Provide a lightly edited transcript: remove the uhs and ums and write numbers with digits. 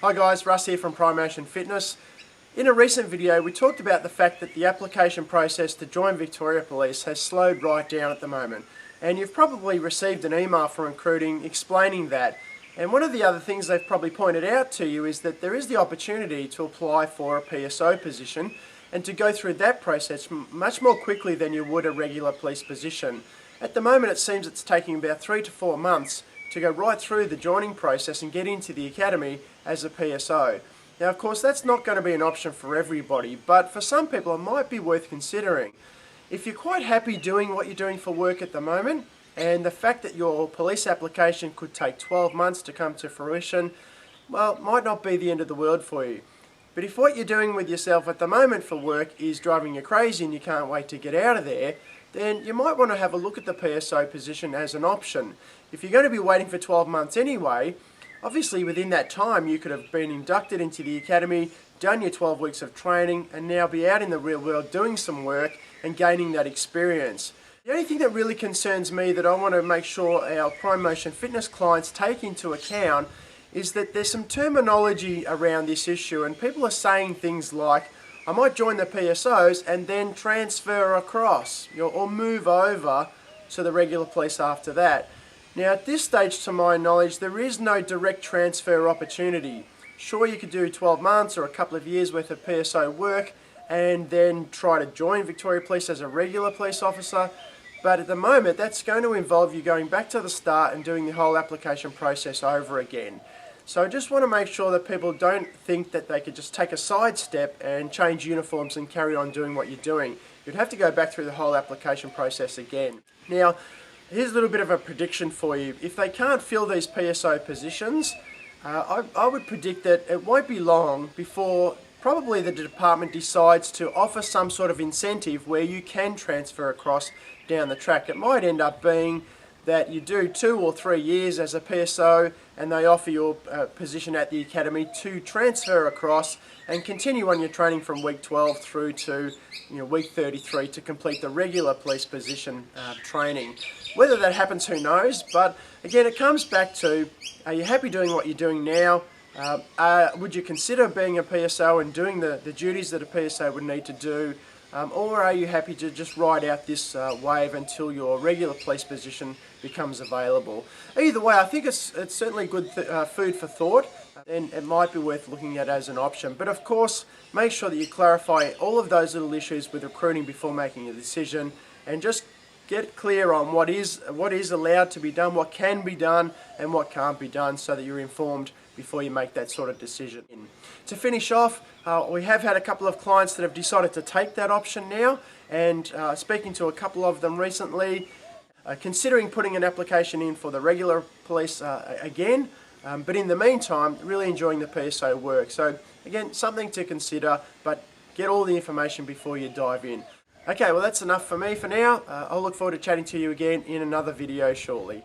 Hi guys, Russ here from Promotion Fitness. In a recent video we talked about the fact that the application process to join Victoria Police has slowed right down at the moment, and you've probably received an email from recruiting explaining that. And one of the other things they've probably pointed out to you is that there is the opportunity to apply for a PSO position and to go through that process much more quickly than you would a regular police position. At the moment it seems it's taking about 3 to 4 months to go right through the joining process and get into the academy as a PSO. Now of course that's not going to be an option for everybody, but for some people it might be worth considering. If you're quite happy doing what you're doing for work at the moment, and the fact that your police application could take 12 months to come to fruition, well, it might not be the end of the world for you. But if what you're doing with yourself at the moment for work is driving you crazy and you can't wait to get out of there, then you might want to have a look at the PSO position as an option. If you're going to be waiting for 12 months anyway, obviously within that time you could have been inducted into the academy, done your 12 weeks of training, and now be out in the real world doing some work and gaining that experience. The only thing that really concerns me that I want to make sure our Promotion Fitness clients take into account is that there's some terminology around this issue, and people are saying things like, I might join the PSOs and then transfer across, or move over to the regular police after that. Now at this stage, to my knowledge, there is no direct transfer opportunity. Sure, you could do 12 months or a couple of years worth of PSO work and then try to join Victoria Police as a regular police officer, but at the moment that's going to involve you going back to the start and doing the whole application process over again. So I just want to make sure that people don't think that they could just take a sidestep and change uniforms and carry on doing what you're doing. You'd have to go back through the whole application process again. Now, here's a little bit of a prediction for you. If they can't fill these PSO positions, I would predict that it won't be long before probably the department decides to offer some sort of incentive where you can transfer across down the track. It might end up being that you do 2 or 3 years as a PSO and they offer you a position at the academy to transfer across and continue on your training from week 12 through to week 33 to complete the regular police position training. Whether that happens, who knows, but again it comes back to, are you happy doing what you're doing now? Would you consider being a PSO and doing the duties that a PSO would need to do? Or are you happy to just ride out this wave until your regular police position becomes available? Either way, I think it's certainly good food for thought, and it might be worth looking at as an option. But of course, make sure that you clarify all of those little issues with recruiting before making a decision, and just get clear on what is allowed to be done, what can be done, and what can't be done, so that you're informed before you make that sort of decision. To finish off, we have had a couple of clients that have decided to take that option now, and speaking to a couple of them recently, considering putting an application in for the regular police again, but in the meantime really enjoying the PSO work. So again, something to consider, but get all the information before you dive in. Okay, well that's enough for me for now. I'll look forward to chatting to you again in another video shortly.